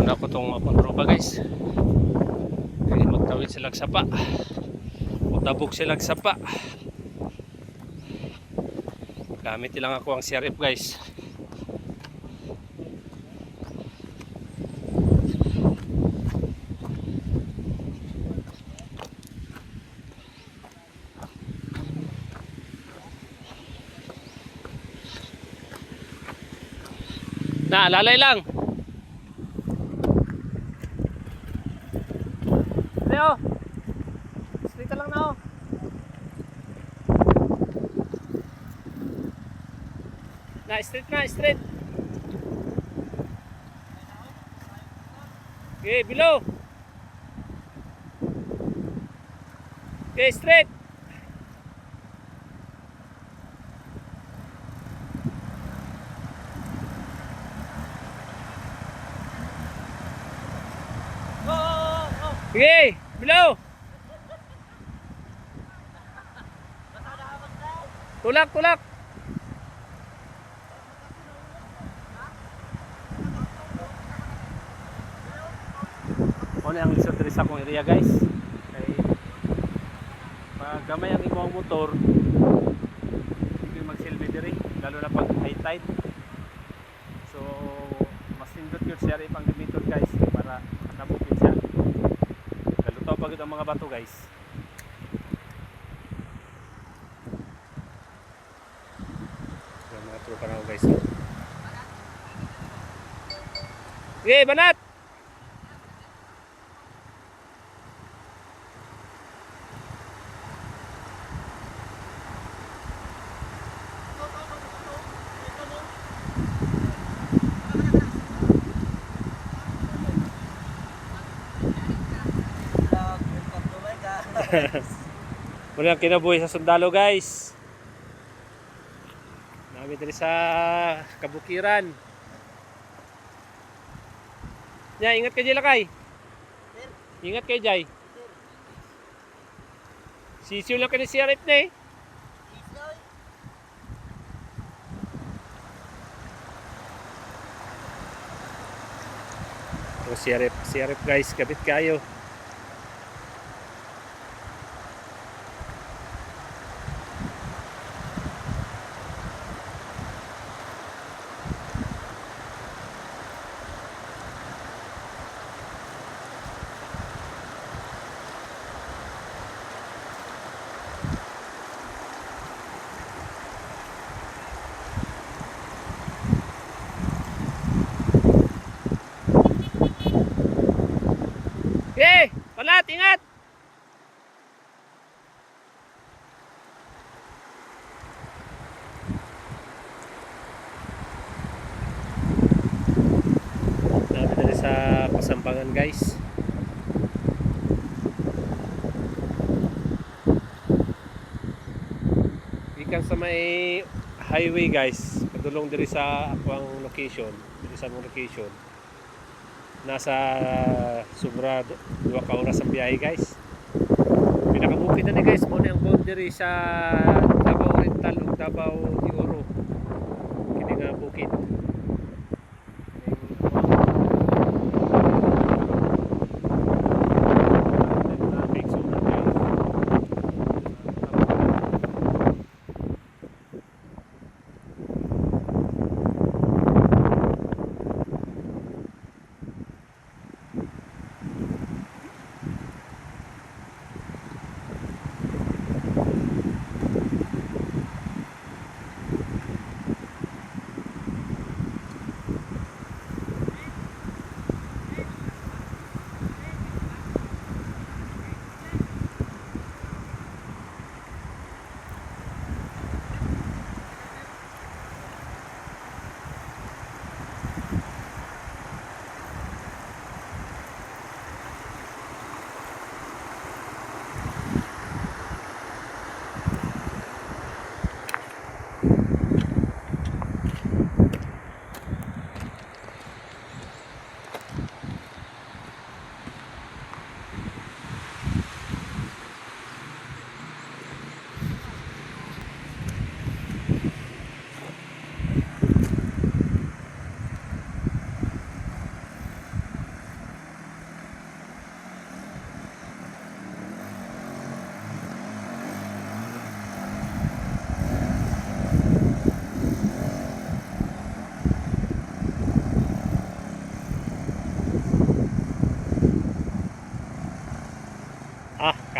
na ko itong mapunruba guys. Kaya magtawid silang sapa. Mutabog silang sapa. Gamit lang ako ang CRF guys. Na, lalay lang. Leo. Straight lang na oh. Na, straight na, straight. Okay, below. Okay, straight. Okay, below. Tulak, tulak. Ano ang lisod diri sa akong area guys. Kay pag gamay ang imong motor, hindi magsilbi diri lalo na pag high tide. So mas nindot gyud siya rin pang gamiton guys para nakabukid siya. Kalutaw pa gyud ang mga bato guys. Yung mga tropa na guys. Okay, banat. Muna ang kinabuhi sa sundalo guys. Namin dito sa kabukiran. Ya, ingat kayo lakay. Ingat kayo Jay. Sisiw lang kayo ni CRF na eh. O CRF guys, kapit kayo. Okay, palat, ingat. Dami na rin sa Pasambangan guys. Ikan sa may highway guys. Kadulong diri sa akong location, diri sa akong location. Nasa sobra 2 ka oras ang biyahe guys. Pinakabukid na ni guys mo ang boundary sa Davao Oriental ug Davao de Oro. Kini nga bukid.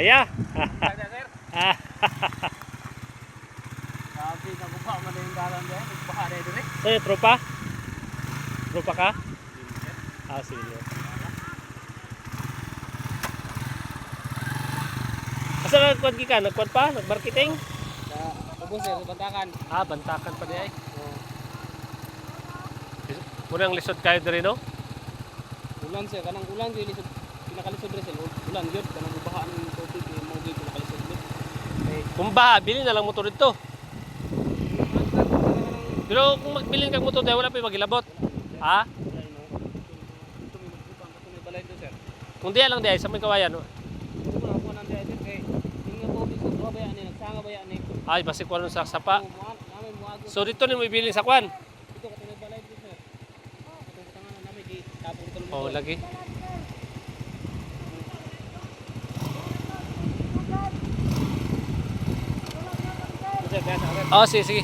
Kaya. Kaya sir. Ah, Sabi na gupa man yung dalan diyan, nagbaha na dire. so, tropa? Tropa ka? Ah, sige. Asa nagkuhan ka? Nagkuhan pa? Nag-marketing? Ubos sir, bantakan. Ah, bantakan pa di ay. Unang lisod kayo diri no? Ulan sir, kanang ulan gyud lisod pinakalisod rin sir. Ulan gyud kanang gubaha ng tubig mo gyud pinakalisod gyud. Kung ba, bilhin na lang motor dito. Pero kung magbilhin kang motor dahil wala pa yung magilabot. Ha? Kung diya lang diya, sa may kawayan. Ay, basi ko sa sapa. So dito ni mo ibilin sa kwan. Oh, lagi. Oh, sige, sige.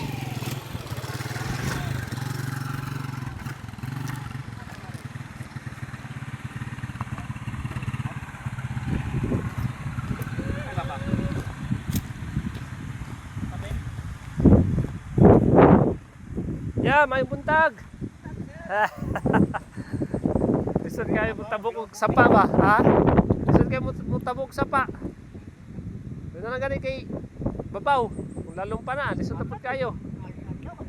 Yeah, may buntag. Lisod kayo tabok og sapa ba? Ha? Lisod kayo tabok sapa. Doon na gani kay babaw. Kung lalong pa na, lisod na po kayo.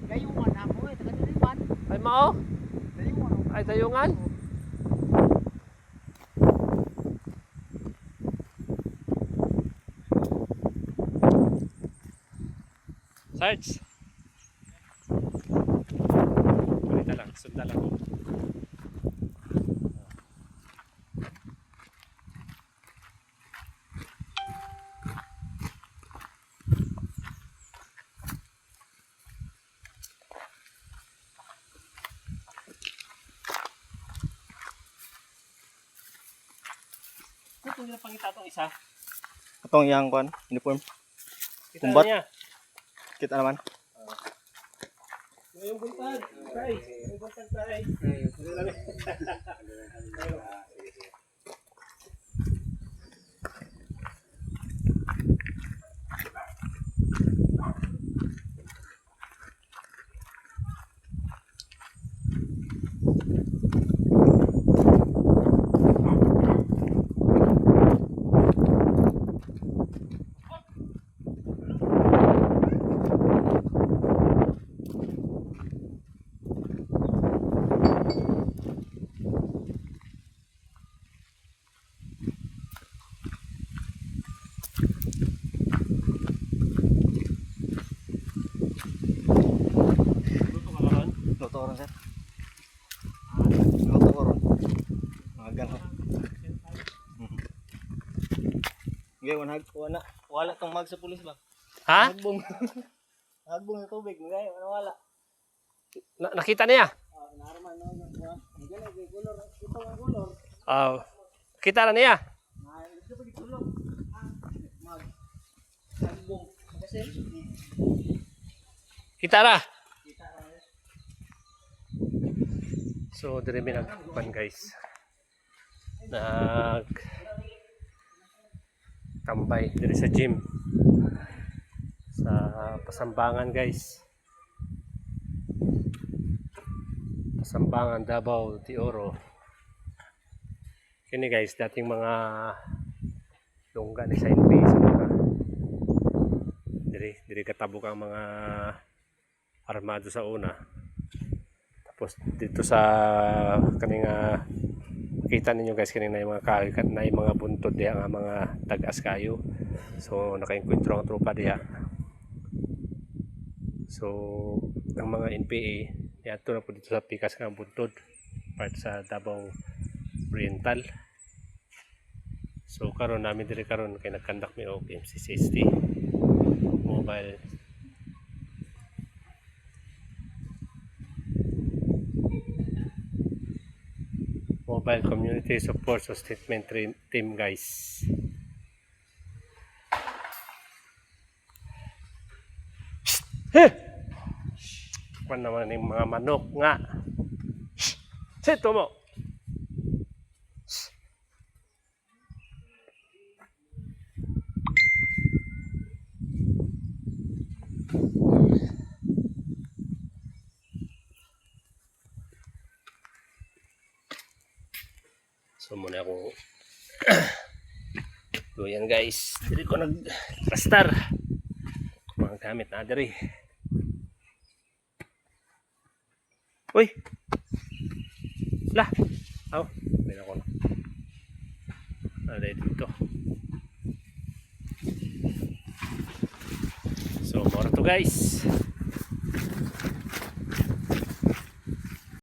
Dayungan na mo taga diliman. Ay mao? Dayungan. Ay dayungan. Search. Balita lang, sunda lang. Ito nila pangita itong isa. Itong yang kon, uniform. Kita Kumbat. niya. Kita naman. Ngayong buntag. Tay. Ngayong buntag tay. Luto ka karon? Luto oron sir. Luto oron. Mga ganun. Ngayon, wala. Wala tong mag sa pulis ba? Ha? Hagbong. Hagbong na tubig. Ngayon, wala. Nakita niya? Narman no. Gani kay color, ito ang color. Ah, kita na niya. Ito pa color. Mag. Sagbong. Kasi Kita na. So, dire mi nagkuhan guys. Nag tambay dire sa gym. Sa Pasambangan guys. Pasambangan, Davao, de Oro. Kini guys, dating mga lungga ni sa NP sa mga dire katabok ang mga armado sa una. Tapos dito sa kaninga makita ninyo guys kanina yung mga kalikat na yung mga buntod diya nga mga tagas kayo. So naka-encuentro ang tropa diya. So ang mga NPA yato na po dito sa pikas nga buntod part sa Davao Oriental. So karon namin dire karon kay nagkandak mi og MC60 mobile community support so statement team guys. Kwan naman yung mga manok nga. Sito mo. So muna ako so yan guys, diri ko nag-rastar mga gamit na diri. Uy, lah, meron ako na dito. So muna to guys.